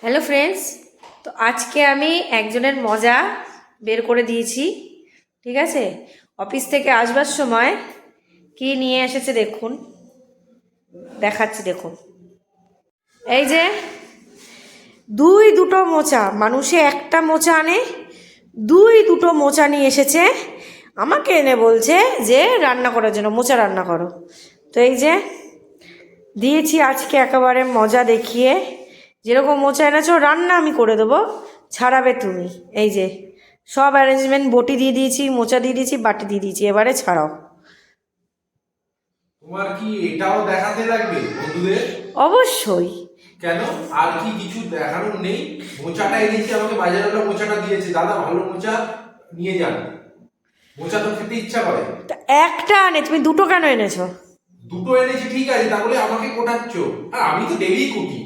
Hello friends, তো আজকে আমি একজনের মজা বের করে দিয়েছি। ঠিক আছে, অফিস থেকে আসবার সময় কি নিয়ে এসেছে দেখুন, দেখাচ্ছি দেখুন। এই যে দুটো মোচা, মানুষে একটা মোচা আনে, দুটো মোচা নিয়ে এসেছে আমাকে এনে বলছে যে রান্না করার জন্য মোচা রান্না করো। তো এই যে দিয়েছি আজকে একেবারে মজা দেখিয়ে, যেরকম মোচা এনেছো রান্না আমি করে দেবো, ছাড়াবে তুমি। এই যে সব অ্যারেঞ্জমেন্ট, বটি দিয়ে দিয়েছি, মোচা দিয়ে দিয়েছি, বাটি দিয়ে দিয়েছি, এবারে ছাড়াও। তোমার কি এটাও দেখাতে লাগবে বন্ধুদের? অবশ্যই। কেন, আর কি কিছু দেখানোর নেই? মোচাটা এনেছি, আমাকে বাজারওয়ালা মোচাটা দিয়েছে, দাদা ভালো মোচা নিয়ে যান। মোচা তো খেতে ইচ্ছা করে। তা একটা আনে, তুমি দুটো কেন এনেছো? দুটো এনেছি ঠিক আছে, তাহলে আমাকে কোটাচ্ছ। আর আমি তো ডেইলি কুটি,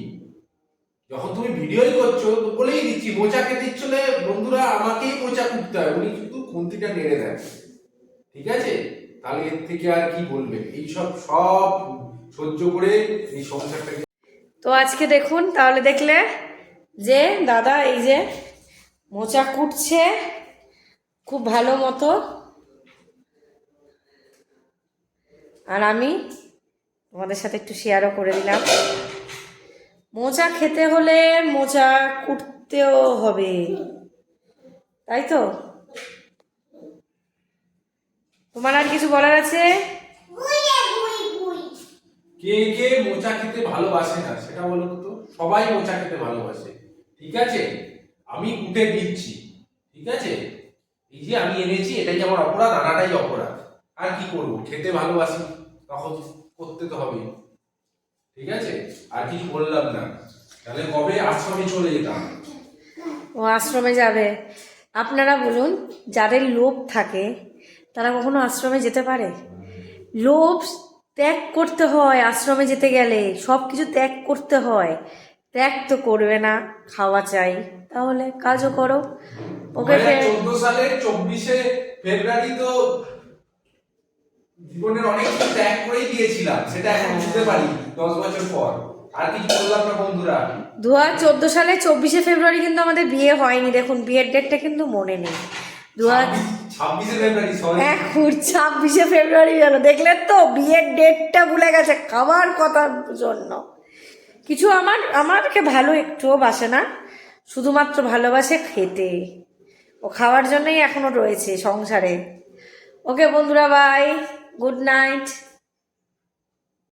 যখন তুমি ভিডিওই করছো তো বলেই দিচ্ছি মোচা খেতে ইচ্ছে হলে বন্ধুরা আমাকেই মোচা কুটতে হয়, উনি কিন্তু খুন্তিটা নেড়ে দেন। ঠিক আছে, তাহলে এর থেকে আর কি বলবে? এইসব সব সহ্য করে এই সংসারটাকে। তো আজকে দেখুন, তাহলে দেখলে যে দাদা এই যে মোচা কুটছে খুব ভালো মতো, আর আমি তোমাদের সাথে একটু শেয়ারও করে দিলাম। মোচা খেতে হলে মোচা কুটতেও হবে, তাই তো? তোমার আর কিছু বলার আছে? কে কে মোচা খেতে ভালোবাসে না সেটা বলো তো? সবাই মোচা খেতে ভালোবাসে। ঠিক আছে, আমি কুটে দিচ্ছি। ঠিক আছে, এই যে আমি এনেছি, এটাই আমার অপরাধ, আনাটাই অপরাধ। আর কি করব, খেতে ভালোবাসি তখন করতে তো হবে। ঠিক আছে, আর কিছু বললাম না, তাহলে কবে আশ্রমে চলে যেতাম। ও আশ্রমে যাবে? আপনারা বলুন, যাদের লোভ থাকে তারা কখনো আশ্রমে যেতে পারে? লোভ ত্যাগ করতে হয়, আশ্রমে যেতে গেলে সব কিছু ত্যাগ করতে হয়। ত্যাগ তো করবে না, খাওয়া চাই, তাহলে কাজও করো। ওকে 2014 সালের 24শে ফেব্রুয়ারি তো জীবনের অনেক কিছু ত্যাগ করেই দিয়েছিলাম, সেটা এখন বুঝতে পারি 10 বছর পর। আর কিছু বললাম না বন্ধুরা। 2014 সালে 24শে ফেব্রুয়ারি কিন্তু আমাদের বিয়ে হয়নি, দেখুন বিয়ের ডেটটা কিন্তু মনে নেই। 26শে ফেব্রুয়ারি, সরি। এখন 26শে ফেব্রুয়ারি গেল, দেখলেন তো বিয়ের ডেটটা ভুলে গেছে খাবার কথার জন্য। কিছু আমাকে ভালো একটুও বাসে না, শুধুমাত্র ভালোবাসে খেতে। ও খাওয়ার জন্যই এখনো রয়েছে সংসারে। ওকে বন্ধুরা, বাই, গুড নাইট।